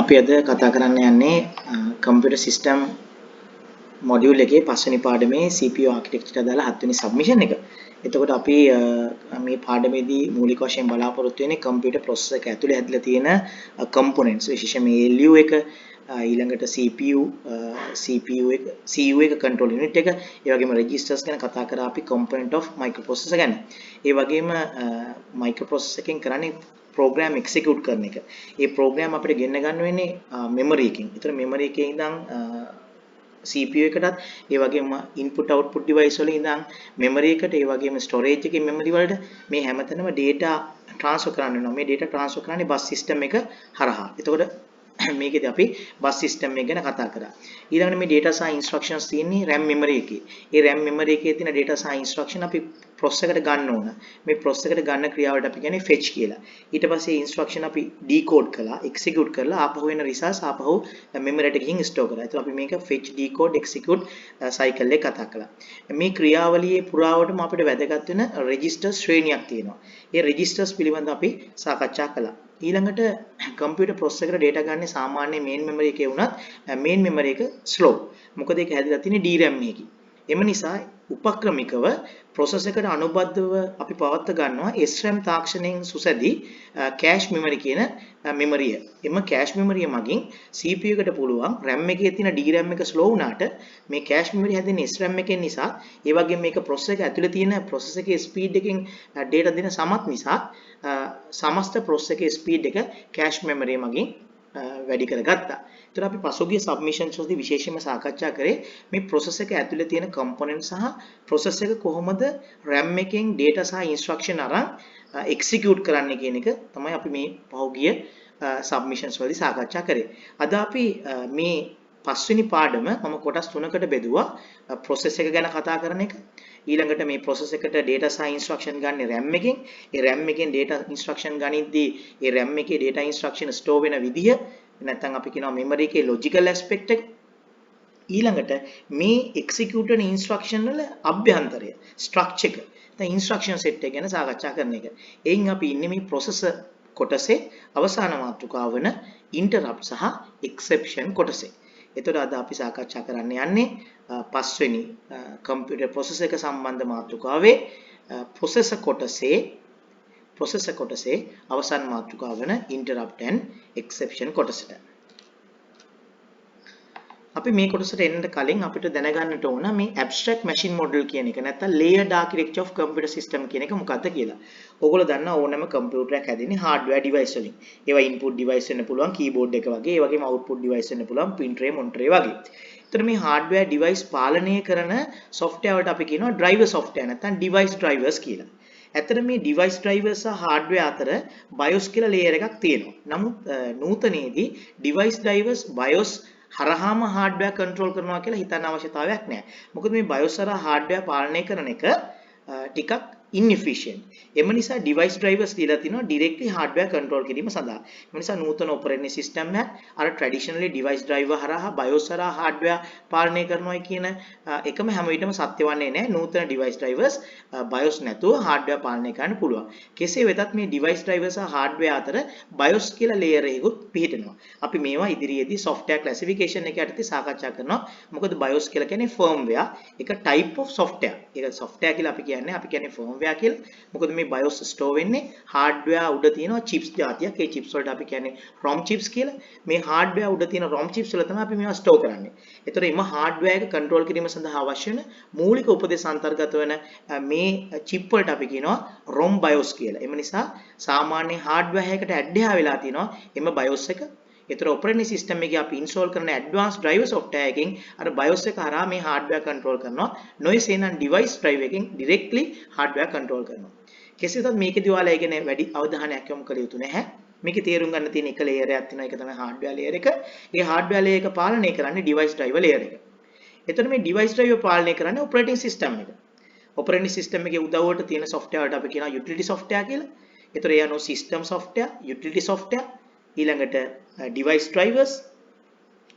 අපි අද කතා කරන්න යන්නේ කම්පියුටර් සිස්ටම් මොඩියුල් එකේ පස්වෙනි පාඩමේ CPU ආකිටෙක්චර් අදාළ 7 වෙනි සබ්මිෂන් එක. එතකොට අපි මේ පාඩමේදී මූලික වශයෙන් බලාපොරොත්තු වෙන්නේ කම්පියුටර් ප්‍රොසෙසර් එක ඇතුලේ හැදිලා තියෙන කම්පොනන්ට්ස් විශේෂයෙන්ම ALU එක ඊළඟට CPU එක CU එක control unit එක ඒ වගේම registers ගැන කතා කරා අපි component of microprocessor ගැන. ඒ වගේම microprocessor එකෙන් කරන්නේ program execute කරන එක. ඒ program අපිට ගෙන්න ගන්න වෙන්නේ memory එකකින්. ඒතර memory එකේ ඉඳන් CPU එකටත් ඒ වගේම input output device වල ඉඳන් memory එකට ඒ වගේම storage එකේ memory වලට මේ හැමතැනම data transfer කරන්න වෙනවා. මේ data transfer කරන්නේ bus system එක හරහා. එතකොට මේකෙදි අපි bus system එක ගැන කතා කරා. ඊළඟට මේ data සහ instructions තියෙන්නේ RAM memory එකේ. ඒ RAM memory එකේ තියෙන data සහ instruction අපි processor එකට ගන්න ඕන. මේ processor එකට ගන්න ක්‍රියාවට අපි කියන්නේ fetch කියලා. ඊට පස්සේ instruction අපි decode කළා, execute කරලා ආපහු එන results ආපහු memory එකට ගිහින් store කරා. ඒත් අපි මේක fetch, decode, execute cycle එක කතා කළා. මේ ක්‍රියාවලියේ පුරාවටම අපිට වැදගත් වෙන register ශ්‍රේණියක් තියෙනවා. ඒ registers පිළිබඳව අපි සාකච්ඡා කළා. ඊළඟට කම්පියුටර් ප්‍රොසෙසර් එකට data ගන්න සාමාන්‍ය main memory එකේ වුණත් main memory එක slow. මොකද ඒක හැදිලා තියෙන්නේ DRAM එකකින්. එම නිසා උපක්‍රමිකව processor එකට අනුබද්ධව අපි පවත්ව ගන්නවා SRAM තාක්ෂණයෙන් සුසැදි cache memory කියන memory. එම cache memory මගින් CPU එකට පුළුවන් RAM එකේ තියෙන DRAM එක slow වුණාට මේ cache memory හැදෙන්නේ SRAM එකෙන් නිසා ඒ වගේම මේක processor එක ඇතුලේ තියෙන processor එකේ speed එකෙන් data දෙන සමත් නිසා සමස්ත processor එකේ speed එක cache memory මගින් වැඩි කරගත්තා. ඒතර අපි පසුගිය submissions වලදී විශේෂයෙන්ම සාකච්ඡා කරේ මේ processor එක ඇතුලේ තියෙන component සහ processor එක කොහොමද RAM එකෙන් data සහ instruction අරන් execute කරන්න කියන එක තමයි අපි මේ පහුගිය submissions වලදී සාකච්ඡා කරේ. අද අපි මේ පස්වෙනි පාඩම මම කොටස් තුනකට බෙදුවා. processor එක ගැන කතා කරන එක. ඊළඟට මේ processor එකට data සහ instruction ගන්න RAM එකෙන්. ඒ RAM එකෙන් data instruction ගනිද්දී ඒ RAM එකේ data instruction store වෙන විදිහ නැත්නම් අපි කියනවා memory එකේ logical aspect එක. ඊළඟට මේ executed instruction වල අභ්‍යන්තරය structure එක. දැන් instruction set එක ගැන සාකච්ඡා කරන එක. එයින් අපි ඉන්නේ මේ processor කොටසේ අවසාන මාතෘකාව වන interrupt සහ exception කොටසේ. එතකොට අද අපි සාකච්ඡා කරන්න යන්නේ පස්වෙනි කම්පියුටර් processor එක සම්බන්ධ මාතෘකාවේ processor කොටසේ අවසාන මාතෘකාව වන interrupt and exception කොටසට. අපි මේ කොටසට එන්නට කලින් අපිට දැනගන්නට ඕන මේ abstract machine model කියන එක නැත්නම් layered architecture of computer system කියන එක මොකක්ද කියලා. ඕගොල්ලෝ දන්නා ඕනෑම කම්පියුටර් එකක් හැදෙන්නේ hardware device වලින්. ඒවා input device වෙන්න පුළුවන් keyboard එක වගේ, ඒ වගේම output device වෙන්න පුළුවන් pin tray, monitor tray වගේ. ඒතර මේ hardware device පාලනය කරන software වලට අපි කියනවා driver software නැත්නම් device drivers කියලා. ඇත්තට මේ device drivers සහ hardware අතර BIOS කියලා layer එකක් තියෙනවා. නමුත් නූතනයේදී device drivers BIOS හරහාම hardware control කරනවා කියලා හිතන්න අවශ්‍යතාවයක් නැහැ. මොකද මේ BIOS හරහා hardware පාලනය කරන එක ටිකක් inefficient. එම නිසා device drivers දීලා තිනවා directly hardware control කිරීම සඳහා. ඒ නිසා නූතන operating system එකක් අර traditionally device driver හරහා BIOS හරහා hardware පාලනය කරනවා කියන එකම හැම විටම සත්‍ය වන්නේ නැහැ. නූතන device drivers BIOS නැතුව hardware පාලනය කරන්න පුළුවන්. කෙසේ වෙතත් මේ device drivers සහ hardware අතර BIOS කියලා layer එකකුත් පිහිටනවා. අපි මේවා ඉදිරියේදී software classification එක යටතේ සාකච්ඡා කරනවා. මොකද BIOS කියලා කියන්නේ firmware. ඒක type of software. ඒක software කියලා අපි කියන්නේ firmware කියලා. මොකද මේ BIOS store වෙන්නේ hardware උඩ තියෙනවා chips జాතියක්. ඒ chips වලට අපි කියන්නේ ROM chips කියලා. මේ hardware උඩ තියෙන ROM chips වල තමයි අපි මේවා store කරන්නේ. ඒතර එම hardware එක control කිරීම සඳහා අවශ්‍ය වෙන මූලික උපදේශ අන්තර්ගත වෙන මේ chip වලට අපි කියනවා ROM BIOS කියලා. එම නිසා සාමාන්‍ය hardware එකකට ඇඩ්ඩා වෙලා තියෙනවා එම BIOS එක. ඒතර operating system එකේ අපි install කරන advanced driver software එකෙන් අර BIOS එක හරහා මේ hardware control කරනවා. noise එනන් device driver එකෙන් directly hardware control කරනවා. කෙසේ වෙතත් මේකදී ඔයාලා ඒ ගැන වැඩි අවධානයක් යොමු කළ යුතු නැහැ. මේකේ තේරුම් ගන්න තියෙන එක layer එකක් තියෙනවා. ඒක තමයි hardware layer එක. ඒ hardware layer එක පාලනය කරන්නේ device driver layer එක. එතකොට මේ device driver පාලනය කරන්නේ operating system එක. operating system එකේ උදව්වට තියෙන software වලට අපි කියනවා utility software කියලා. ඒතර ඒ අනුව system software, utility software ඊළඟට device drivers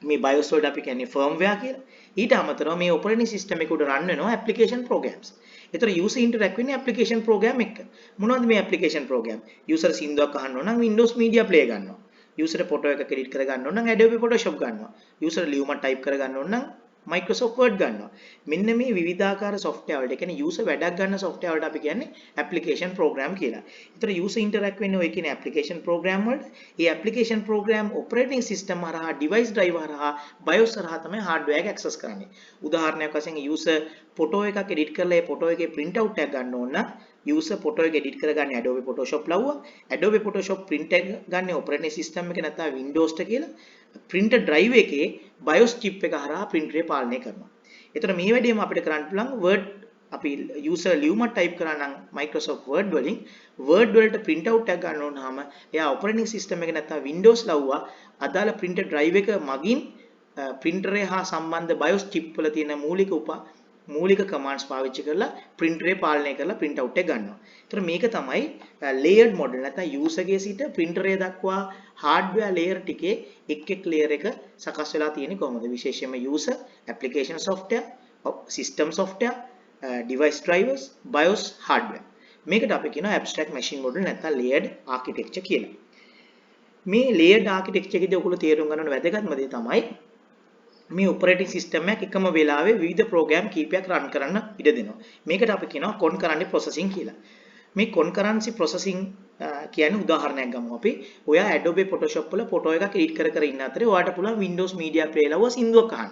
මේ BIOS වලට අපි කියන්නේ firmware කියලා. ඊට අමතරව මේ operating system එක උඩ run වෙනවා application programs. ඒතර user interact වෙන්නේ application program එක්ක. මොනවද මේ application program? user සින්දුවක් අහන්න ඕන නම් Windows Media Player ගන්නවා. user photo එකක් edit කරගන්න ඕන නම් Adobe Photoshop ගන්නවා. user ලියුමක් type කරගන්න ඕන නම් Microsoft Word ගන්නවා. මෙන්න මේ විවිධාකාර software වලට, ඒ කියන්නේ user වැඩක් ගන්න software වලට අපි කියන්නේ application program කියලා. ඒතර user interact වෙන්නේ ඔය කියන application program වලට. මේ application program operating system හරහා, device driver හරහා, BIOS හරහා තමයි hardware එක access කරන්නේ. උදාහරණයක් වශයෙන් user photo එකක් edit කරලා ඒ photo එකේ print out එකක් ගන්න ඕන නම් user photo එක edit කරගන්නේ Adobe Photoshop ලව්වා. Adobe Photoshop print එක ගන්න operating system එක නැත්නම් Windows ට කියලා printer drive එකේ BIOS chip එක හරහා printer එක පාලනය කරනවා. එතකොට මේ වැඩේම අපිට කරන්න පුළුවන් Word අපි user ලියුමක් type කරා නම් Microsoft Word වලින් Word වලට print out එකක් ගන්න ඕනහම එයා operating system එක නැත්නම් Windows ලව්වා අදාළ printer drive එක මගින් printer එක හා සම්බන්ධ BIOS chip වල තියෙන මූලික commands පාවිච්චි කරලා printer එක පාලනය කරලා print out එක ගන්නවා. ඒතර මේක තමයි layered model නැත්නම් user ගේ සිට printer එක දක්වා hardware layer ටිකේ එක් layer එක සකස් වෙලා තියෙන්නේ කොහොමද? විශේෂයෙන්ම user, application software, system software, device drivers, BIOS, hardware. මේකට අපි කියනවා abstract machine model නැත්නම් layered architecture කියලා. මේ layered architecture එකේදී ඔයගොල්ලෝ තේරුම් ගන්න ඕන වැදගත්ම දේ තමයි මේ operating system එකක් එකම වෙලාවේ විවිධ program කීපයක් run කරන්න ඉඩ දෙනවා. මේකට අපි කියනවා concurrent processing කියලා. මේ concurrency processing කියන්නේ උදාහරණයක් ගමු අපි. ඔයා Adobe Photoshop වල photo එකක් edit කර ඉන්න අතරේ ඔයාට පුළුවන් Windows Media Player ලව්ව සින්දුවක් අහන්න.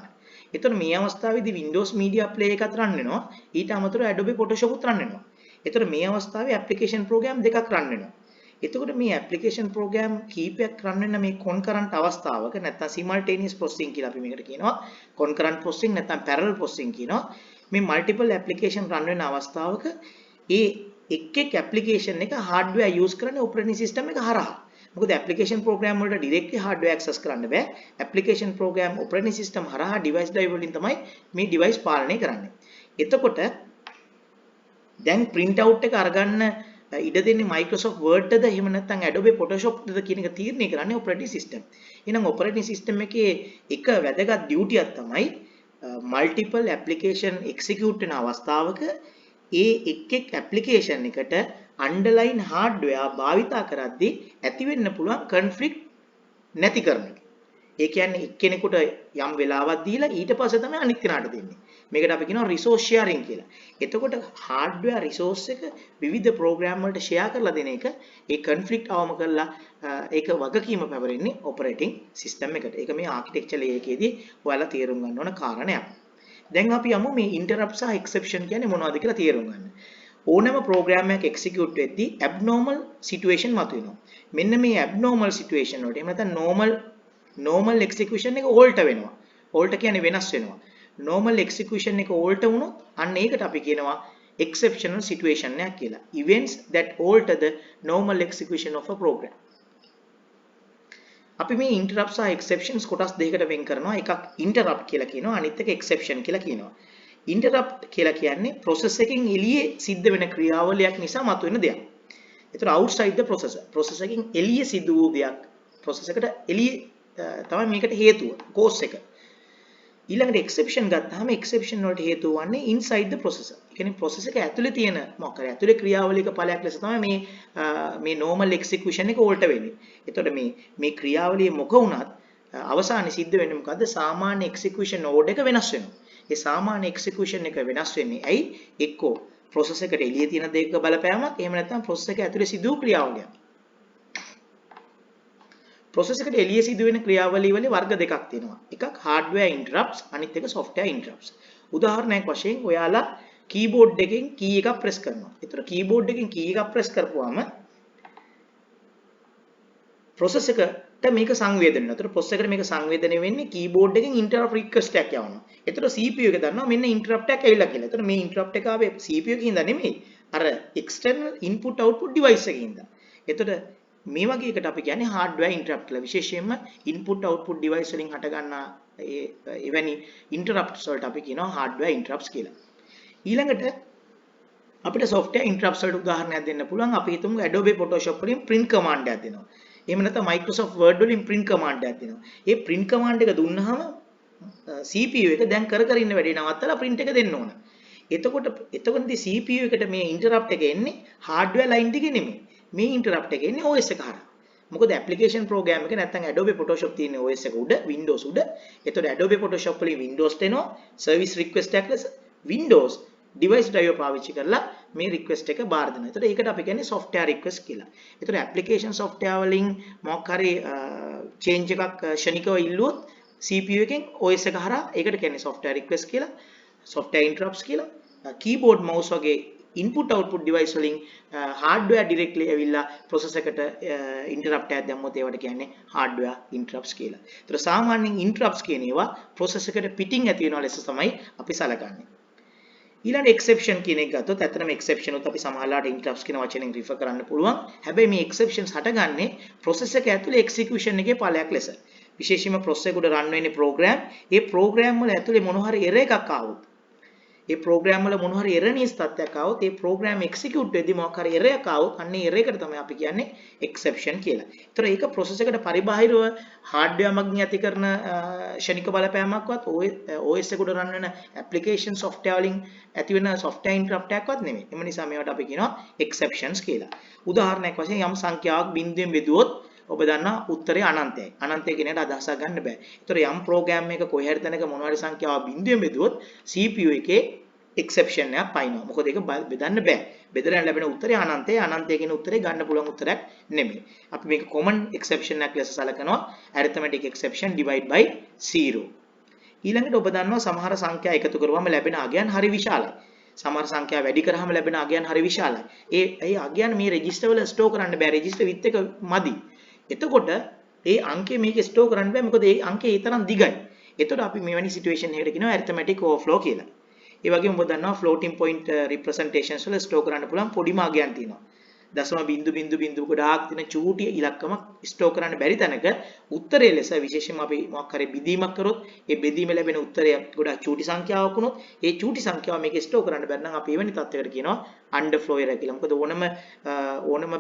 එතකොට මේ අවස්ථාවේදී Windows Media Player එකත් run වෙනවා. ඊට අමතරව Adobe Photoshop උත් run වෙනවා. එතකොට මේ අවස්ථාවේ application program දෙකක් run වෙනවා. එතකොට මේ application program කීපයක් run වෙන මේ concurrent අවස්ථාවක නැත්නම් simultaneous processing කියලා අපි මේකට කියනවා. concurrent processing නැත්නම් parallel processing කියනවා. මේ multiple application run වෙන අවස්ථාවක ඒ එක් application එක hardware use කරන්නේ operating system එක හරහා. මොකද application program වලට directly hardware access කරන්න බෑ. application program operating system හරහා device drive වලින් තමයි මේ device පාලනය කරන්නේ. එතකොට දැන් print out එක අරගන්න ඉඩ දෙන්නේ Microsoft Word ද එහෙම නැත්නම් Adobe Photoshop ද කියන එක තීරණය කරන්නේ operating system. එහෙනම් operating system එකේ එක වැදගත් duty එකක් තමයි multiple application execute වෙන අවස්ථාවක ඒ එක් application එකට underlying hardware භාවිතා කරද්දී ඇති වෙන්න පුළුවන් conflict නැති කරන එක. ඒ කියන්නේ එක්කෙනෙකුට යම් වෙලාවක් දීලා ඊට පස්සේ තමයි අනිත් කෙනාට දෙන්නේ. මේකට අපි කියනවා resource sharing කියලා. එතකොට hardware resource එක විවිධ program වලට share කරලා දෙන එක ඒ conflict අවම කරලා ඒක වගකීම පැවරෙන්නේ operating system එකට. ඒක මේ architecture layer එකේදී ඔයාලා තේරුම් ගන්න ඕන කාරණයක්. දැන් අපි යමු මේ interrupt සහ exception කියන්නේ මොනවද කියලා තේරුම් ගන්න. ඕනෑම program එකක් execute වෙද්දී abnormal situation මතුවෙනවා. මෙන්න මේ abnormal situation වලට එහෙම නැත්නම් normal execution එක alter වෙනවා. alter කියන්නේ වෙනස් වෙනවා. normal execution එක alter වුණොත් අන්න ඒකට අපි කියනවා exceptional situation එකක් කියලා. events that alter the normal execution of a program. අපි මේ interrupt සහ exceptions කොටස් දෙකකට වෙන් කරනවා. එකක් interrupt කියලා කියනවා, අනිත් එක exception කියලා කියනවා. interrupt කියලා කියන්නේ process එකකින් එළියේ සිද්ධ වෙන ක්‍රියාවලියක් නිසා මතුවෙන දෙයක්. ඒතර outside the processor. process එකකින් එළියේ සිදු වූ දෙයක්. process එකට එළියේ තමයි මේකට හේතුව, cause එක. ඊළඟට exception ගත්තාම exception වලට හේතුව වන්නේ inside the processor. ඒ කියන්නේ process එක ඇතුලේ තියෙන මොකක් හරි ඇතුලේ ක්‍රියාවලියක ඵලයක් ලෙස තමයි මේ normal execution එක alter වෙන්නේ. එතකොට මේ ක්‍රියාවලිය මොක වුණත් අවසානයේ සිද්ධ වෙන්නේ මොකද්ද? සාමාන්‍ය execution mode එක වෙනස් වෙනවා. ඒ සාමාන්‍ය execution එක වෙනස් වෙන්නේ ඇයි? එක්කෝ process එකට එළියේ තියෙන දෙයක බලපෑමක්, එහෙම නැත්නම් process එක ඇතුලේ සිදු වූ ක්‍රියාවලියක්. process එකට එළියේ සිදුවෙන ක්‍රියාවලිය වල වර්ග දෙකක් තියෙනවා. එකක් hardware interrupts, අනිත් එක software interrupts. උදාහරණයක් වශයෙන් ඔයාලා keyboard එකෙන් key එකක් press කරනවා. ඒතර keyboard එකෙන් key එකක් press කරපුවාම process එකට මේක සංවේදනය වෙනවා. ඒතර process එකට මේක සංවේදනය වෙන්නේ keyboard එකෙන් interrupt request එකක් යවනවා. ඒතර CPU එක දන්නවා මෙන්න interrupt එකක් ඇවිල්ලා කියලා. ඒතර මේ interrupt එක ආවේ CPU එකකින් ඉඳන් නෙමෙයි. අර external input output device එකකින් ඉඳන්. ඒතර මේ වගේ එකට අපි කියන්නේ hardware interrupt කියලා. විශේෂයෙන්ම input output device වලින් හට ගන්නා එවැනි interrupts වලට අපි කියනවා hardware interrupts කියලා. ඊළඟට අපිට software interrupts වලට උදාහරණයක් දෙන්න පුළුවන්. අපි හිතමු Adobe Photoshop වලින් print command එකක් දෙනවා. එහෙම නැත්නම් Microsoft Word වලින් print command එකක් දෙනවා. මේ print command එක දුන්නාම CPU එක දැන් කර ඉන්න වැඩේ නවත්තලා print එක දෙන්න ඕන. එතකොටදී CPU එකට මේ interrupt එක එන්නේ hardware line දිගේ නෙමෙයි. මේ interrupt එක එන්නේ OS එක හරහා. මොකද ඇප්ලිකේෂන් ප්‍රෝග්‍රෑම් එක නැත්නම් Adobe Photoshop තියෙන OS එක උඩ Windows උඩ. එතකොට Adobe Photoshop වලින් Windows එනවා service request එකක් ලෙස Windows device driver පාවිච්චි කරලා මේ request එක බාර දෙනවා. එතකොට ඒකට අපි කියන්නේ software request කියලා. එතකොට application software වලින් මොකක් හරි change එකක් ෂණිකව ඉල්ලුවොත් CPU එකෙන් OS එක හරහා ඒකට කියන්නේ software request කියලා, software interrupts කියලා. keyboard mouse වගේ input output device වලින් hardware directly ඇවිල්ලා process එකට interrupt එකක් දැම්මොත් ඒවට කියන්නේ hardware interrupts කියලා. ඒතර සාමාන්‍යයෙන් interrupts කියන ඒවා process එකට පිටින් ඇති වෙන ලෙස තමයි අපි සලකන්නේ. ඊළඟ exception කියන එක ගත්තොත් ඇත්තටම exception උත් අපි සමහරලාට interrupts කියන වචනෙන් refer කරන්න පුළුවන්. හැබැයි මේ exceptions හටගන්නේ process එක ඇතුලේ execution එකේ ඵලයක් ලෙස. විශේෂයෙන්ම process එක උඩ run වෙන්නේ program. ඒ program වල ඇතුලේ මොන හරි error එකක් ආවොත් ඒ ප්‍රෝග්‍රෑම් වල මොන හරි erroneous තත්ත්වයක් ආවොත් ඒ ප්‍රෝග්‍රෑම් එක්සිකියුට් වෙද්දී මොකක් හරි error එකක් ආවොත් අන්න ඒ error එකට තමයි අපි කියන්නේ exception කියලා. ඒතර ඒක process එකට පරිබාහිරව hardware මගින් ඇති කරන ෂණික බලපෑමක්වත් OS එක උඩ run වෙන application software වලින් ඇති වෙන software interrupt එකක්වත් නෙමෙයි. එම නිසා මේවට අපි කියනවා exceptions කියලා. උදාහරණයක් වශයෙන් යම් සංඛ්‍යාවක් බිංදුවෙන් බෙදුවොත් ඔබ දන්නා උත්තරේ අනන්තයි. අනන්තය කියන එකට අදහසක් ගන්න බෑ. ඒතර යම් ප්‍රෝග්‍රෑම් එකක කොහේ හරි තැනක මොන හරි සංඛ්‍යාවක් බිංදුවෙන් බෙදුවොත් CPU එකේ exception එකක් පයින්නවා. මොකද ඒක බෙදන්න බෑ. බෙදලා ලැබෙන උත්තරේ අනන්තයි. අනන්තය කියන උත්තරේ ගන්න පුළුවන් උත්තරයක් නෙමෙයි. අපි මේක common exception එකක් ලෙස සලකනවා. arithmetic exception divide by 0. ඊළඟට ඔබ දන්නවා සමහර සංඛ්‍යා එකතු කරුවම ලැබෙන අගයන් හරි විශාලයි. සමහර සංඛ්‍යා වැඩි කරාම ලැබෙන අගයන් හරි විශාලයි. ඒ අගයන් මේ රෙජිස්ටර් වල ස්ටෝර් කරන්න බෑ. රෙජිස්ටර් width එක මදි. එතකොට ඒ අංකය මේකේ ස්ටෝර් කරන්න බෑ. මොකද ඒ අංකය ඒ තරම් දිගයි. එතකොට අපි මෙවැනි සිටුේෂන් එකකට කියනවා arithmetic overflow කියලා. ඒ වගේම ඔබ දන්නවා floating point representations වල ස්ටෝර් කරන්න පුළුවන් පොඩි මාගයන් තියෙනවා. දශම බිංදු බිංදු බිංදු ගොඩාක් තියෙන චූටි ඉලක්කමක් ස්ටෝර් කරන්න බැරි තැනක උත්තරයේ ලෙස විශේෂයෙන්ම අපි මොකක් හරි බෙදීමක් කරොත් ඒ බෙදීම ලැබෙන උත්තරය ගොඩාක් චූටි සංඛ්‍යාවක් වුණොත් ඒ චූටි සංඛ්‍යාව මේක ස්ටෝර් කරන්න බැරි නම් අපි එවැනි තත්යකට කියනවා underflow error කියලා. මොකද ඕනම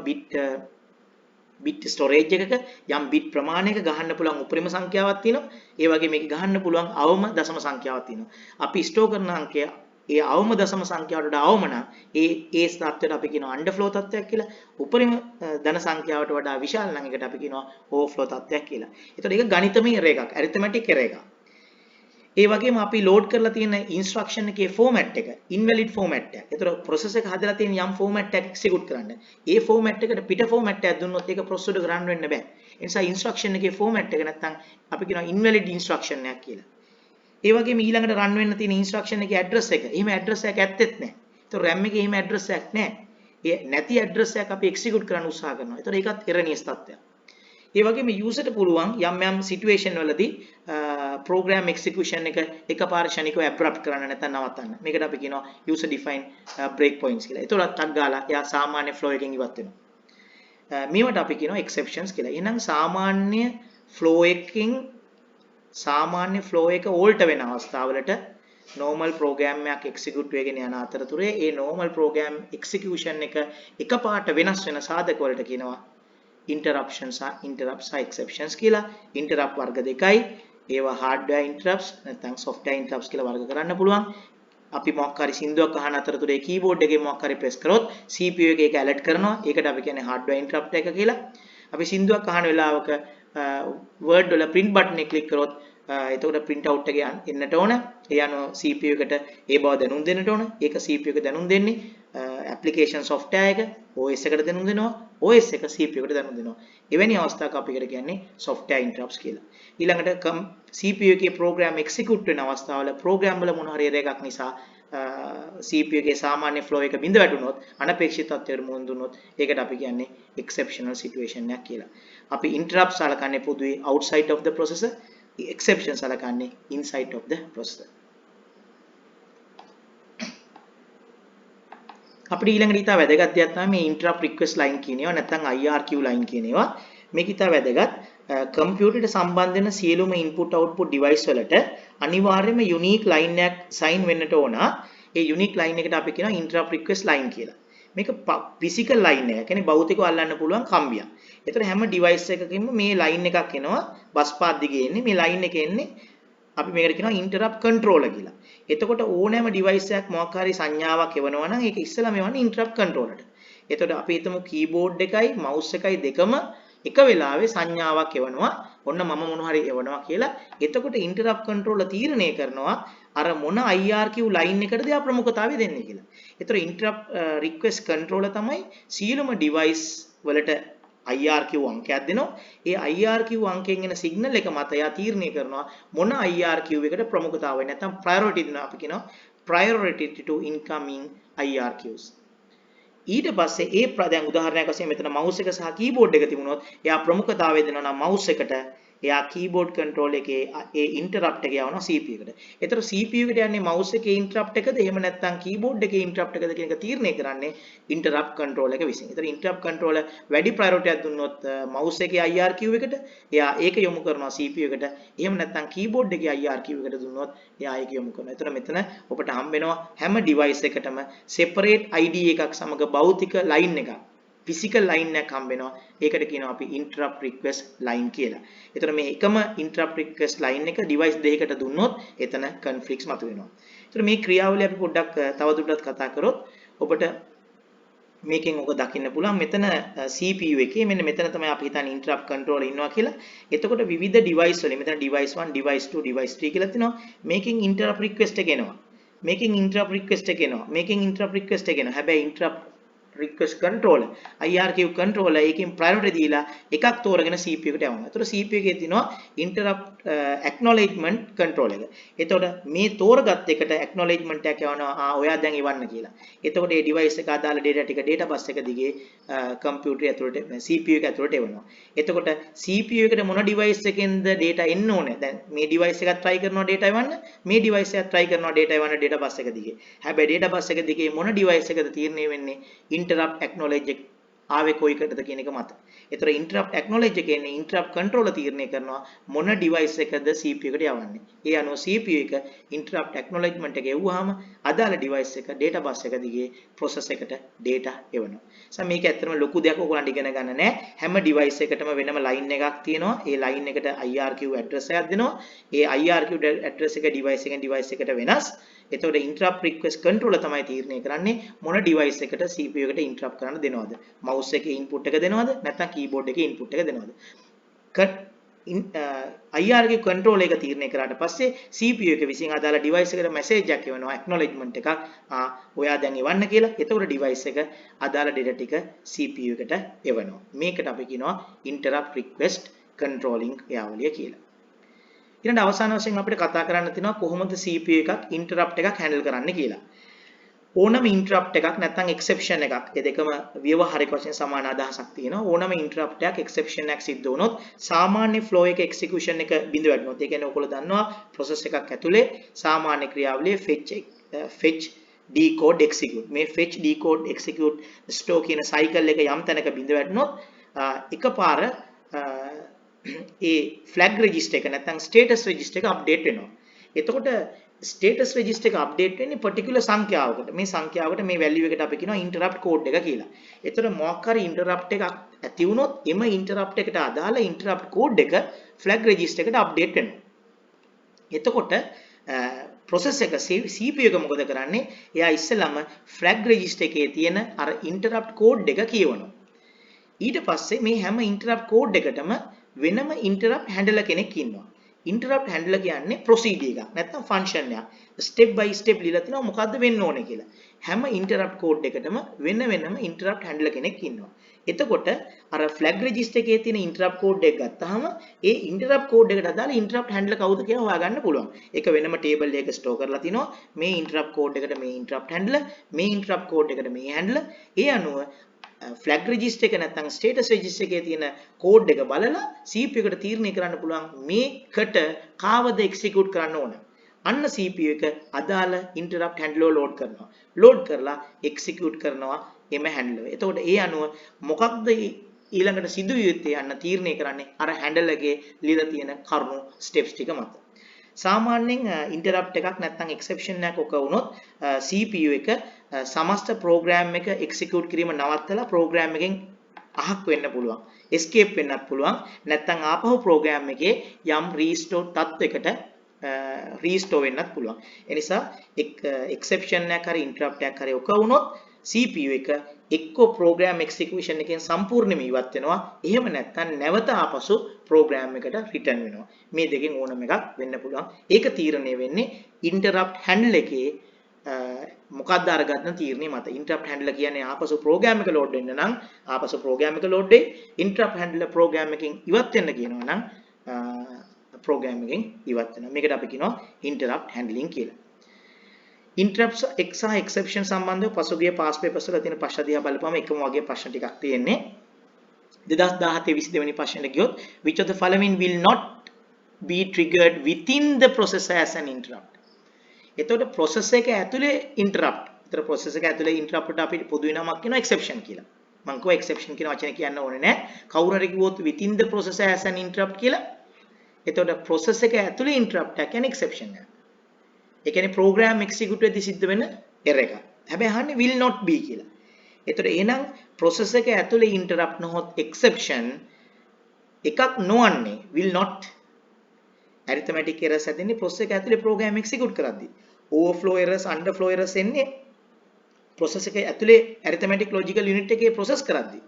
bit storage එකක යම් bit ප්‍රමාණයක ගහන්න පුළුවන් උපරිම සංඛ්‍යාවක් තියෙනවා. ඒ වගේ මේක ගහන්න පුළුවන් අවම දශම සංඛ්‍යාවක් තියෙනවා. අපි ස්ටෝර් කරන අංකය ඒ අවම දශම සංඛ්‍යාවට වඩා අවම නම් ඒ තත්ත්වයට අපි කියනවා underflow තත්ත්වයක් කියලා. උපරිම ධන සංඛ්‍යාවට වඩා විශාල නම් එකට අපි කියනවා overflow තත්ත්වයක් කියලා. ඒතකොට ඒක ගණිතමය error එකක්, arithmetic error එකක්. ඒ වගේම අපි load කරලා තියෙන instruction එකේ format එක invalid format එකක්. ඒතකොට process එක හදලා තියෙන යම් format එකක් execute කරන්න. ඒ format එකට පිට format එකක් දුන්නොත් ඒක process එක run වෙන්න බෑ. ඒ නිසා instruction එකේ format එක නැත්තම් අපි කියනවා invalid instruction එකක් කියලා. ඒ වගේම ඊළඟට run වෙන්න තියෙන instruction එකේ address එක. එහෙම address එකක් ඇත්තෙත් නැහැ. ඒතකොට RAM එකේ එහෙම address එකක් නැහැ. ඒ නැති address එකක් අපි execute කරන්න උත්සාහ කරනවා. ඒතකොට ඒකත් erroneous තත්ත්වයක්. ඒ වගේම user ට පුළුවන් යම් situation වලදී program execution එක එකපාර ෂණිකව abrupt කරන්න නැත්නම් නවත්තන්න. මේකට අපි කියනවා user defined break points කියලා. ඒතකොට ටක් ගාලා එයා සාමාන්‍ය flow එකෙන් ඉවත් වෙනවා. මේවට අපි කියනවා exceptions කියලා. එහෙනම් සාමාන්‍ය flow එක alter වෙන අවස්ථාවලට normal program එකක් execute වෙගෙන යන අතරතුරේ ඒ normal program execution එක එකපාරට වෙනස් වෙන සාධක වලට කියනවා interruptions interrupts exceptions කියලා. interrupt වර්ග දෙකයි. ඒවා hardware interrupts නැත්නම් software interrupts කියලා වර්ග කරන්න පුළුවන්. අපි මොකක් හරි සින්දුවක් අහන අතරතුරේ keyboard එකේ මොකක් හරි press කරොත් CPU එක ඒක alert කරනවා. ඒකට අපි කියන්නේ hardware interrupt එක කියලා. අපි සින්දුවක් අහන වෙලාවක word වල print button එක click කරොත් එතකොට print out එක එන්නට ඕන. ඒ අනුව CPU එකට ඒ බව දැනුම් දෙන්නට ඕන. ඒක CPU එක දැනුම් දෙන්නේ application software එක OS එකට දැනුම් දෙනවා. OS එක CPU එකට දැනුම් දෙනවා. එවැනි අවස්ථාවක අපි එකට කියන්නේ software interrupts කියලා. ඊළඟට CPU එකේ program execute වෙන අවස්ථාවල program වල මොන හරි එකක් නිසා CPU එකේ සාමාන්‍ය flow එක බිඳ වැටුනොත් අනපේක්ෂිත තත්ත්වයකට මුහුණ දුන්නොත් ඒකට අපි කියන්නේ exceptional situation එකක් කියලා. අපි interrupts සලකන්නේ පොදුවේ outside of the processor, exceptions සලකන්නේ inside of the processor. අපිට ඊළඟට ඊට වැදගත් දෙයක් තමයි මේ interrupt request line කියන ඒවා නැත්නම් IRQ line කියන ඒවා. මේක ඊට වැදගත් කම්පියුටරට සම්බන්ධ වෙන සියලුම input output device වලට අනිවාර්යයෙන්ම unique line එකක් sign වෙන්නට ඕන. ඒ unique line එකට අපි කියනවා interrupt request line කියලා. මේක physical line එක. කියන්නේ භෞතිකව අල්ලන්න පුළුවන් කම්බියක්. ඒතර හැම device එකකින්ම මේ line එකක් එනවා bus path දිගේ එන්නේ. මේ line එක එන්නේ අපි මේකට කියනවා interrupt controller කියලා. එතකොට ඕනෑම device එකක් මොකක් හරි සංඥාවක් එවනවා නම් ඒක ඉස්සෙල්ලා මෙවන්නේ interrupt controller ට. එතකොට අපි හිතමු keyboard එකයි mouse එකයි දෙකම එක වෙලාවේ සංඥාවක් එවනවා ඔන්න මම මොන හරි එවනවා කියලා. එතකොට interrupt controller තීරණය කරනවා අර මොන IRQ line එකටද යා ප්‍රමුඛතාවය දෙන්නේ කියලා. ඒතර interrupt request controller තමයි සියලුම device වලට IRQ අංකයක් දෙනවා. ඒ IRQ අංකයෙන් එන signal එක මත යා තීරණය කරනවා මොන IRQ එකට ප්‍රමුඛතාවය නැත්නම් priority දෙනවා. අපි කියනවා priority to incoming IRQs. ඊට පස්සේ දැන් උදාහරණයක් වශයෙන් මෙතන mouse එක සහ keyboard එක තිබුණොත් එයා ප්‍රමුඛතාවය දෙනවා නම් mouse එකට එයා keyboard control එකේ ඒ interrupt එක යවනවා CPU එකට. ඒතර CPU එකට යන්නේ mouse එකේ interrupt එකද එහෙම නැත්නම් keyboard එකේ interrupt එකද කියන එක තීරණය කරන්නේ interrupt control එක විසින්. ඒතර interrupt controller වැඩි priority එකක් දුන්නොත් mouse එකේ IRQ එකට එයා ඒක යොමු කරනවා CPU එකට. එහෙම නැත්නම් keyboard එකේ IRQ එකට දුන්නොත් එයා ඒක යොමු කරනවා. ඒතර මෙතන ඔබට හම්බ වෙනවා හැම device එකටම separate ID එකක් සමග භෞතික line එකක් physical line එකක් හම්බ වෙනවා. ඒකට කියනවා අපි interrupt request line කියලා. ඒතර මේ එකම interrupt request line එක device දෙකකට දුන්නොත් එතන conflicts මතුවෙනවා. ඒතර මේ ක්‍රියාවලිය අපි පොඩ්ඩක් තවදුරටත් කතා කරොත් ඔබට මේකෙන් ඔක දකින්න පුළුවන් මෙතන CPU එකේ මෙන්න මෙතන තමයි අපි හිතන්නේ interrupt controller ඉන්නවා කියලා. එතකොට විවිධ device වලින් මෙතන device 1, device 2, device 3 කියලා තියෙනවා. මේකෙන් interrupt request එක එනවා. මේකෙන් interrupt request එක එනවා. මේකෙන් interrupt request එක එනවා. හැබැයි interrupt request controller IRQ controller එකකින් priority දීලා එකක් තෝරගෙන CPU එකට යවනවා. ඒතකොට CPU එකේ තියෙනවා interrupt acknowledgement control එක. එතකොට මේ තෝරගත් එකට acknowledgement එකක් යවනවා ඔයා දැන් ඉවන්න කියලා. එතකොට මේ device එක අදාළ data ටික data bus එක දිගේ computer ඇතුළට CPU එක ඇතුළට එවනවා. එතකොට CPU එකට මොන device එකෙන්ද data එන්න ඕනේ? දැන් මේ device එකත් try කරනවා data එවන්න, මේ device එකත් try කරනවා data එවන්න data bus එක දිගේ. හැබැයි data bus එක දිගේ මොන device එකද තීරණය වෙන්නේ? interrupt acknowledge ආවේ කොයිකටද කියන එක මත. ඒතර interrupt acknowledge එකේ ඉන්නේ interrupt controller තීරණය කරනවා මොන device එකද CPU එකට යවන්නේ. ඒ අනුව CPU එක interrupt acknowledgement එක එවුවාම අදාළ device එක data bus එක දිගේ process එකට data එවනවා. මේක ඇත්තටම ලොකු දෙයක් ඔයගොල්ලන්ට ඉගෙන ගන්න නෑ. හැම device එකටම වෙනම line එකක් තියෙනවා. ඒ line එකට IRQ address එකක් දෙනවා. ඒ IRQ address එක device එකෙන් device එකට වෙනස්. එතකොට interrupt request controller තමයි තීරණය කරන්නේ මොන device එකට CPU එකට interrupt කරන්න දෙනවද? mouse එකේ input එක දෙනවද? නැත්නම් keyboard එකේ input එක දෙනවද? IRQ control එක තීරණය කරාට පස්සේ CPU එක විසින් අදාළ device එකට message එකක් එවනවා acknowledgement එකක්. ඔයා දැන් එවන්න කියලා. එතකොට device එක අදාළ data ටික CPU එකට එවනවා. මේකට අපි කියනවා interrupt request controlling ක්‍රියාවලිය කියලා. ඊළඟ අවසාන වශයෙන් අපිට කතා කරන්න තියෙනවා කොහොමද CPU එකක් interrupt එකක් handle කරන්න කියලා. ඕනම interrupt එකක් නැත්නම් exception එකක් ඒ දෙකම ව්‍යවහාරික වශයෙන් සමාන අදහසක් තියෙනවා. ඕනම interrupt එකක් exception එකක් සිද්ධ වුණොත් සාමාන්‍ය flow එක execution එක බිඳ වැටෙනවා. ඒ කියන්නේ ඔයගොල්ලෝ දන්නවා process එකක් ඇතුලේ සාමාන්‍ය ක්‍රියාවලිය fetch decode execute. මේ fetch decode execute store කියන cycle එක යම් තැනක බිඳ වැටුනොත් එකපාර ඒ flag register එක නැත්නම් status register එක update වෙනවා. එතකොට status register එක update වෙන්නේ particular සංඛ්‍යාවකට. මේ සංඛ්‍යාවකට මේ value එකට අපි කියනවා interrupt code එක කියලා. එතකොට මොකක් හරි interrupt එකක් ඇති වුණොත් එම interrupt එකට අදාළ interrupt code එක flag register එකට update වෙනවා. එතකොට process එක CPU එක මොකද කරන්නේ? එයා ඉස්සෙල්ලාම flag register එකේ තියෙන අර interrupt code එක කියවනවා. ඊට පස්සේ මේ හැම interrupt code එකටම වෙනම interrupt handler කෙනෙක් ඉන්නවා. interrupt handler කියන්නේ procedure එකක් නැත්නම් function එකක්. step by step ලියලා තිනවා මොකද්ද වෙන්න ඕනේ කියලා. හැම interrupt code එකටම වෙනම interrupt handler කෙනෙක් ඉන්නවා. එතකොට අර flag register එකේ තියෙන interrupt code එක ගත්තාම ඒ interrupt code එකට අදාළ interrupt handler කවුද කියලා හොයාගන්න පුළුවන්. ඒක වෙනම table එකක store කරලා තිනවා. මේ interrupt code එකට මේ interrupt handler, මේ interrupt code එකට මේ handler. ඒ අනුව flag register එක නැත්නම් status register එකේ තියෙන code එක බලලා CPU එකට තීරණය කරන්න පුළුවන් මේකට කාවද execute කරන්න ඕන. අන්න CPU එක අදාළ interrupt handler load කරනවා. load කරලා execute කරනවා එම handler. එතකොට ඒ අනුව මොකක්ද ඊළඟට සිදුවිය යුත්තේ අන්න තීරණය කරන්නේ අර handler එකේ ලියලා තියෙන කරුණු steps ටික මත. සාමාන්‍යයෙන් interrupt එකක් නැත්නම් exception එකක් ඔක වුණොත් CPU එක සමස්ත program එක execute කිරීම නවත්තලා program එකෙන් අහක් වෙන්න පුළුවන්. escape වෙන්නත් පුළුවන්. නැත්නම් ආපහු program එකේ යම් restore තත්වයකට restore වෙන්නත් පුළුවන්. ඒ නිසා exception එකක් හරි interrupt එකක් හරි ඔක වුණොත් CPU එක එක්කෝ ප්‍රෝග්‍රෑම් එක්සිකියුෂන් එකෙන් සම්පූර්ණයෙන්ම ඉවත් වෙනවා. එහෙම නැත්නම් නැවත ආපසු ප්‍රෝග්‍රෑම් එකට රිටර්න් වෙනවා. මේ දෙකෙන් ඕනම එකක් වෙන්න පුළුවන්. ඒක තීරණය වෙන්නේ ඉන්ටරප්ට් හැන්ඩල් එකේ මොකක්ද අරගන්න තීරණය මත. ඉන්ටරප්ට් හැන්ඩලර් කියන්නේ ආපසු ප්‍රෝග්‍රෑම් එක ලෝඩ් වෙන්න නම් ආපසු ප්‍රෝග්‍රෑම් එක ලෝඩ් වෙයි. ඉන්ටරප්ට් හැන්ඩලර් ප්‍රෝග්‍රෑම් එකෙන් ඉවත් වෙන්න කියනවා නම් ප්‍රෝග්‍රෑම් එකෙන් ඉවත් වෙනවා. මේකට අපි කියනවා ඉන්ටරප්ට් හැන්ඩලින් කියලා. ඉන්ටරප්ට්ස් එක් සහ එක්සෙප්ෂන් සම්බන්ධව පසුගිය පාස් පේපර්ස් වල තියෙන ප්‍රශ්න දිහා බලපුවම එකම වගේ ප්‍රශ්න ටිකක් තියෙන්නේ. 2017 22 වෙනි ප්‍රශ්නෙට ගියොත් which of the following will not be triggered within the processor as an interrupt. එතකොට process එක ඇතුලේ interrupt. ඒතර process එක ඇතුලේ interrupt ට අපි පොදු නමක් කියනවා exception කියලා. මම කිව්වා exception කියන වචනේ කියන්න ඕනේ නැහැ. කවුරු හරි කිව්වොත් within the processor as an interrupt කියලා. එතකොට process එක ඇතුලේ interrupt එක කියන්නේ exception එක. ඒ කියන්නේ program execute වෙද්දී සිද්ධ වෙන error එක. හැබැයි අහන්නේ will not be කියලා. එතකොට එහෙනම් process එක ඇතුලේ interrupt නොහොත් exception එකක් නොවන්නේ will not arithmetic errors ඇතින්නේ process එක ඇතුලේ program execute කරද්දී. overflow errors underflow errors එන්නේ process එක ඇතුලේ arithmetic logical unit එකේ process කරද්දී.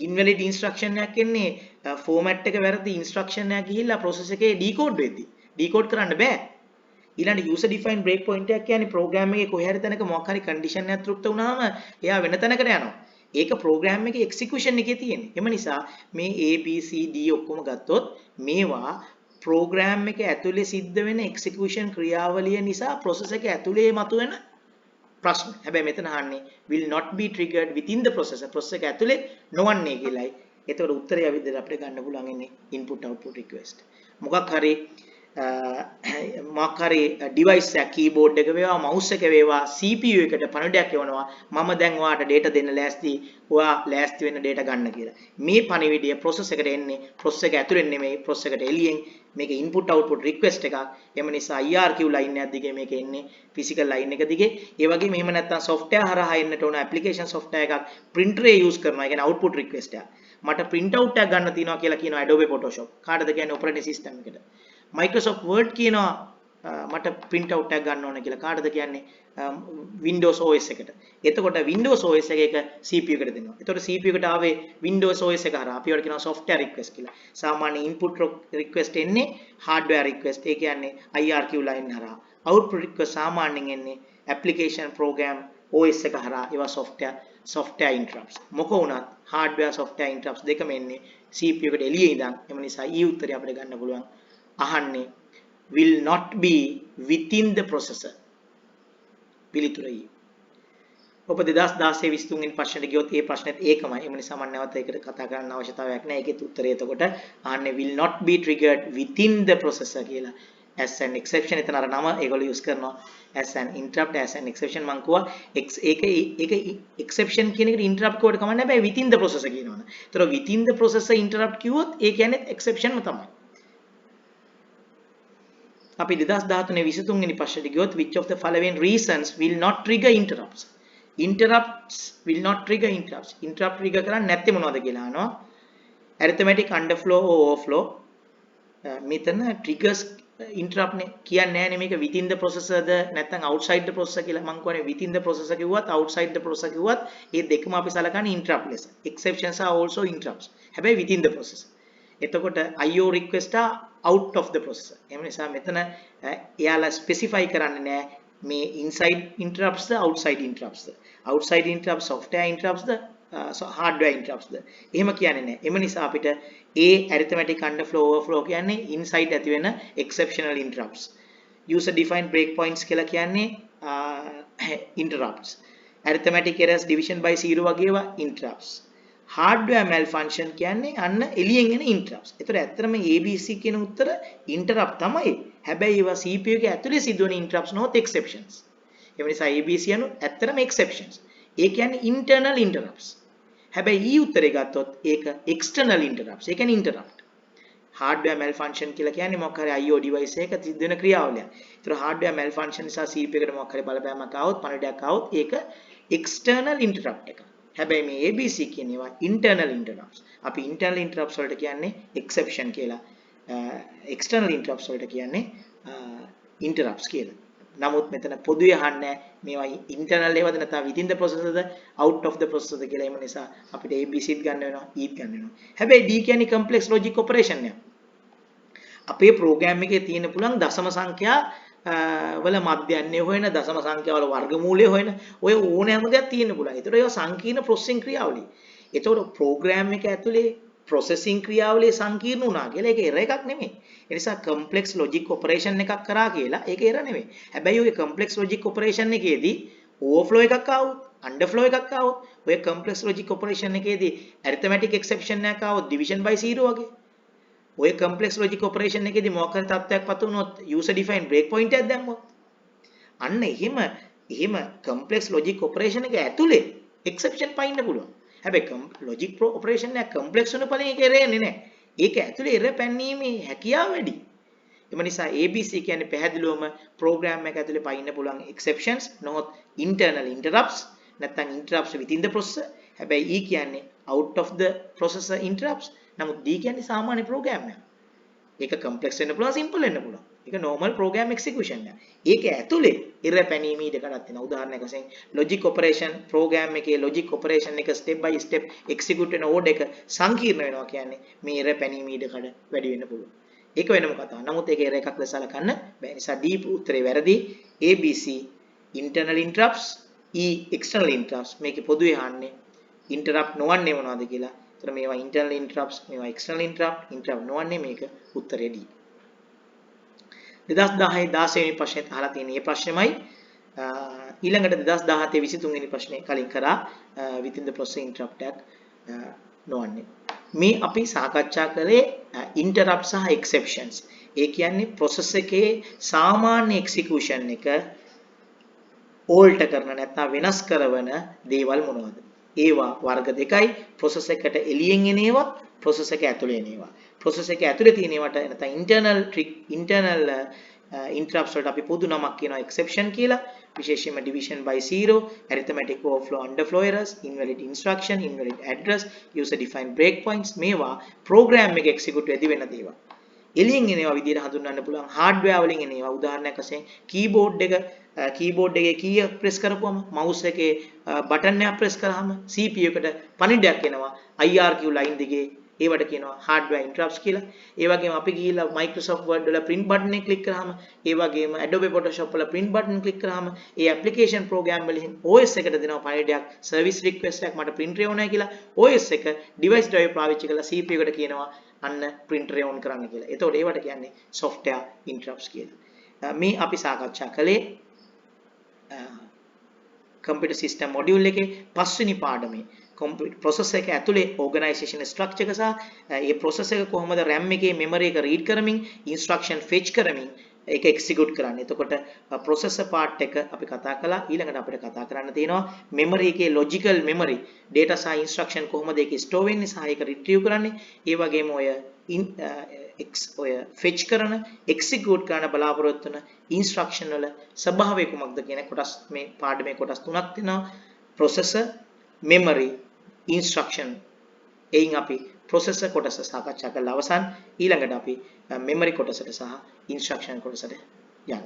invalid instruction එකක් එන්නේ format එක වැරදි instruction එකක් ගිහිල්ලා process එකේ decode වෙද්දී. decode කරන්න බෑ. ඊළඟ user defined break point එකක් කියන්නේ program එකේ කොහේ හරි තැනක මොකක් හරි condition එකක් තෘප්ත වුණාම එයා වෙන තැනකට යනවා. ඒක program එකේ execution එකේ තියෙන්නේ. එම නිසා මේ A B C D ඔක්කොම ගත්තොත් මේවා program එක ඇතුලේ සිද්ධ වෙන execution ක්‍රියාවලිය නිසා process එක ඇතුලේ මතුවෙන ප්‍රශ්න. හැබැයි මෙතන අහන්නේ will not be triggered within the processor. process එක ඇතුලේ නොවන්නේ කියලායි. ඒතකොට උත්තරය විදිහට අපිට ගන්න පුළුවන් ඉන්නේ input output request. මොකක් හරි මොකක් හරි device එක keyboard එක වේවා mouse එක වේවා CPU එකට පණිවිඩයක් එවනවා මම දැන් ඔයාලට data දෙන්න ලෑස්ති ඔයා ලෑස්ති වෙන්න data ගන්න කියලා. මේ පණිවිඩය process එකට එන්නේ process එක ඇතුලෙන් නෙමෙයි process එකට එළියෙන්. මේක input output request එකක්. එම නිසා IRQ line එකක් දිගේ මේක එන්නේ physical line එක දිගේ. ඒ වගේම එහෙම නැත්නම් software හරහා එන්නට ඕන application software එකක් printer එක use කරනවා. ඒ කියන්නේ output request එක. මට print out එකක් ගන්න තියෙනවා කියලා කියනවා Adobe Photoshop. කාටද කියන්නේ operating system එකට. Microsoft Word කියනවා මට print out එකක් ගන්න ඕන කියලා. කාටද කියන්නේ Windows OS එකට. එතකොට Windows OS එක CPU එකට දෙනවා. එතකොට CPU එකට ආවේ Windows OS එක හරහා අපි වල කියනවා software request කියලා. සාමාන්‍ය input request එන්නේ hardware request. ඒ කියන්නේ IRQ line හරහා. output request සාමාන්‍යයෙන් එන්නේ application program OS එක හරහා. ඒවා software interrupts. මොක වුණත් hardware software interrupts දෙකම එන්නේ CPU එකට එළියේ ඉඳන්. එම නිසා ඊ උත්තරය අපිට ගන්න පුළුවන්. අහන්නේ will not be within the processor. පිළිතුරයි. ඔබ 2016 23 වෙනි ප්‍රශ්නෙට ගියොත් ඒ ප්‍රශ්නෙත් ඒකමයි. ඒ නිසා මම නැවත ඒකට කතා කරන්න අවශ්‍යතාවයක් නැහැ. ඒකෙත් උත්තරය එතකොට අහන්නේ will not be triggered within the processor කියලා. as an exception එතන අර නම ඒගොල්ලෝ use කරනවා as an interrupt as an exception මං කිව්වා ඒක exception කියන එකට interrupt කෝඩ් කමන්නේ නැහැ. within the processor කියනවනේ. ඒතර within the processor interrupt කිව්වොත් ඒ කියන්නේ exceptionම තමයි. අපි 2013 23 වෙනි ප්‍රශ්නෙට ගියොත් which of the following reasons will not trigger interrupts. interrupts will not trigger interrupts. interrupt trigger කරන්නේ නැත්තේ මොනවද කියලා අහනවා. arithmetic underflow or overflow. මෙතන triggers interrupt නේ කියන්නේ නැහැ නේ මේක within the processor ද නැත්නම් outside the processor කියලා. මම කියන්නේ within the processor කිව්වත් outside the processor කිව්වත් මේ දෙකම අපි සලකන්නේ interrupt ලෙස. exceptions are also interrupts. හැබැයි within the processor. එතකොට IO request are out of the processor. එහෙම නිසා මෙතන එයාලා ස්පෙસિෆයි කරන්නේ නැහැ මේ inside interrupts ද outside interrupts ද. outside interrupts software interrupts ද hardware interrupts ද. එහෙම කියන්නේ නැහැ. එම නිසා අපිට A arithmetic underflow overflow කියන්නේ inside ඇති වෙන exceptional interrupts. user defined breakpoints කියලා කියන්නේ interrupts. arithmetic errors division by 0 වගේ ඒවා interrupts. hardware malfunction කියන්නේ අන්න එළියෙන් එන interrupts. ඒතර ඇත්තටම ABC කියන උත්තර interrupt තමයි. හැබැයි ඒවා CPU එකේ ඇතුලේ සිදුවන interrupts නොත් exceptions. ඒ නිසා ABC යනු ඇත්තටම exceptions. ඒ කියන්නේ internal interrupts. හැබැයි ඊ උත්තරේ ගත්තොත් ඒක external interrupts. ඒ කියන්නේ interrupt. hardware malfunction කියලා කියන්නේ මොකක් හරි IO device එකක සිද්ධ වෙන ක්‍රියාවලියක්. ඒතර hardware malfunction නිසා CPU එකට මොකක් හරි බලපෑමක් ආවොත් පණිවිඩයක් ආවොත් ඒක external interrupt එකක්. හැබැයි මේ ABC කියන ඒවා internal interrupts. අපි internal interrupts වලට කියන්නේ exception කියලා. external interrupts වලට කියන්නේ interrupts කියලා. නමුත් මෙතන පොදුවේ අහන්නේ මේවා internal ඒවාද නැත්නම් within the processor the out of the processor ද කියලා. ඒ නිසා අපිට ABC ත් ගන්න වෙනවා E ත් ගන්න වෙනවා. හැබැයි D කියන්නේ complex logic operation එක. අපේ ප්‍රෝග්‍රෑම් එකේ තියෙන පුළුවන් දශම සංඛ්‍යා වල මධ්‍යයන්‍ය හොයන දශම සංඛ්‍යා වල වර්ගමූලය හොයන ඔය ඕනෑම දෙයක් තියෙන්න පුළුවන්. ඒතර ඒවා සංකීර්ණ ප්‍රොසෙසින් ක්‍රියාවලිය. ඒතකොට ප්‍රෝග්‍රෑම් එක ඇතුලේ ප්‍රොසෙසින් ක්‍රියාවලිය සංකීර්ණ වුණා කියලා ඒක එරර් එකක් නෙමෙයි. ඒ නිසා කම්ප්ලෙක්ස් ලොජික් ඔපරේෂන් එකක් කරා කියලා ඒක එරර් නෙමෙයි. හැබැයි ඔය කම්ප්ලෙක්ස් ලොජික් ඔපරේෂන් එකේදී ඕවර්ෆ්ලෝ එකක් ආවොත් අන්ඩර්ෆ්ලෝ එකක් ආවොත් ඔය කම්ප්ලෙක්ස් ලොජික් ඔපරේෂන් එකේදී ඇරිතමැටික් එක්සෙප්ෂන් එකක් ආවොත් ඩිවිෂන් බයි 0 වගේ ඔය කම්ප්ලෙක්ස් ලොජික් ඔපරේෂන් එකේදී මොකක් හරි තත්ත්වයක් පතු වුණොත් යූසර් ඩිෆයින් බ්‍රේක් පොයින්ට් එකක් දැම්මොත් අන්න එහෙම කම්ප්ලෙක්ස් ලොජික් ඔපරේෂන් එක ඇතුලේ එක්සෙප්ෂන් පයින්න පුළුවන්. හැබැයි ලොජික් ඔපරේෂන් එක කම්ප්ලෙක්ස් වෙන ඵලයෙන් ඒක එරෙන්නේ නැහැ. ඒක ඇතුලේ එරර් පැනීමේ හැකියාව වැඩි. එම නිසා ABC කියන්නේ පැහැදිලිවම ප්‍රෝග්‍රෑම් එක ඇතුලේ පයින්න පුළුවන් එක්සෙප්ෂන්ස් නොහොත් internal interrupts නැත්නම් interrupts within the processor. හැබැයි E කියන්නේ out of the processor interrupts. නමුත් D කියන්නේ සාමාන්‍ය ප්‍රෝග්‍රෑම් එකක්. ඒක කම්ප්ලෙක්ස් වෙන්න පුළුවන් සිම්පල් වෙන්න පුළුවන්. ඒක normal program execution එක. ඒක ඇතුලේ එරර් පැනීම ඉඩකඩක් තියෙනවා. උදාහරණයක් වශයෙන් logic operation program එකේ logic operation එක step by step execute වෙන order එක සංකීර්ණ වෙනවා කියන්නේ මේ එරර් පැනීම ඉඩකඩ වැඩි වෙන්න පුළුවන්. ඒක වෙනම කතාවක්. නමුත් ඒක එරර් එකක් ලෙස සලකන්න බෑ. නිසා D උත්තරේ වැරදි. ABC internal interrupts E external interrupts මේකේ පොදුවේ අහන්නේ interrupt නොවන්නේ මොනවද කියලා. ඒතර මේවා internal interrupts මේවා external interrupt නොවන්නේ මේක උත්තරේ D. 2010 16 වෙනි ප්‍රශ්නෙත් අහලා තියෙන මේ ප්‍රශ්නෙමයි ඊළඟට 2017 23 වෙනි ප්‍රශ්නේ කලින් කරා within the process interrupt එකක් නොවන්නේ. මේ අපි සාකච්ඡා කරේ interrupt සහ exceptions. ඒ කියන්නේ process එකේ සාමාන්‍ය execution එක alter කරන නැත්නම් වෙනස් කරන දේවල් මොනවද? ඒවා වර්ග දෙකයි process එකට එළියෙන් එන ඒවා process එක ඇතුලේ එන ඒවා. process එක ඇතුලේ තියෙන ඒවාට නැත්නම් internal interrupts වලට අපි පොදු නමක් කියනවා exception කියලා. විශේෂයෙන්ම division by 0, arithmetic overflow underflow errors, invalid instruction, invalid address, user defined breakpoints මේවා program එක execute වෙද්දී වෙන දේවල්. එළියෙන් එන ඒවා විදිහට හඳුන්වන්න පුළුවන් hardware වලින් එන ඒවා. උදාහරණයක් වශයෙන් keyboard එකේ key එක press කරපුවම mouse එකේ button එක press කරාම CPU එකට පණිඩයක් එනවා IRQ line දිගේ. ඒවට කියනවා hardware interrupts කියලා. ඒ වගේම අපි ගිහිල්ලා Microsoft Word වල print button එක click කරාම, ඒ වගේම Adobe Photoshop වල print button click කරාම, ඒ application program වලින් OS එකට දෙනවා පණිඩයක් service request එකක් මට printer ඕනයි කියලා. OS එක device driver පාවිච්චි කරලා CPU එකට කියනවා අන්න printer on කරන්න කියලා. එතකොට ඒවට කියන්නේ software interrupts කියලා. මේ අපි සාකච්ඡා කළේ computer system module එකේ පස්වෙනි පාඩමේ process එක ඇතුලේ organization structure එක සහ ඒ process එක කොහොමද RAM එකේ memory එක read කරමින් instruction fetch කරමින් ඒක execute කරන්නේ. එතකොට processor part එක අපි කතා කළා. ඊළඟට අපිට කතා කරන්න තියෙනවා memory එකේ logical memory data සහ instruction කොහොමද ඒක store වෙන්නේ සහ ඒක retrieve කරන්නේ. ඒ වගේම ඔය fetch කරන execute කරන බලාපොරොත්තු වෙන instruction වල ස්වභාවය කුමක්ද කියන කොටස් මේ පාඩමේ කොටස් තුනක් තියෙනවා. processor memory instruction එයින් අපි processor කොටස සාකච්ඡා කරලා අවසන්. ඊළඟට අපි memory කොටසට සහ instruction කොටසට යනවා.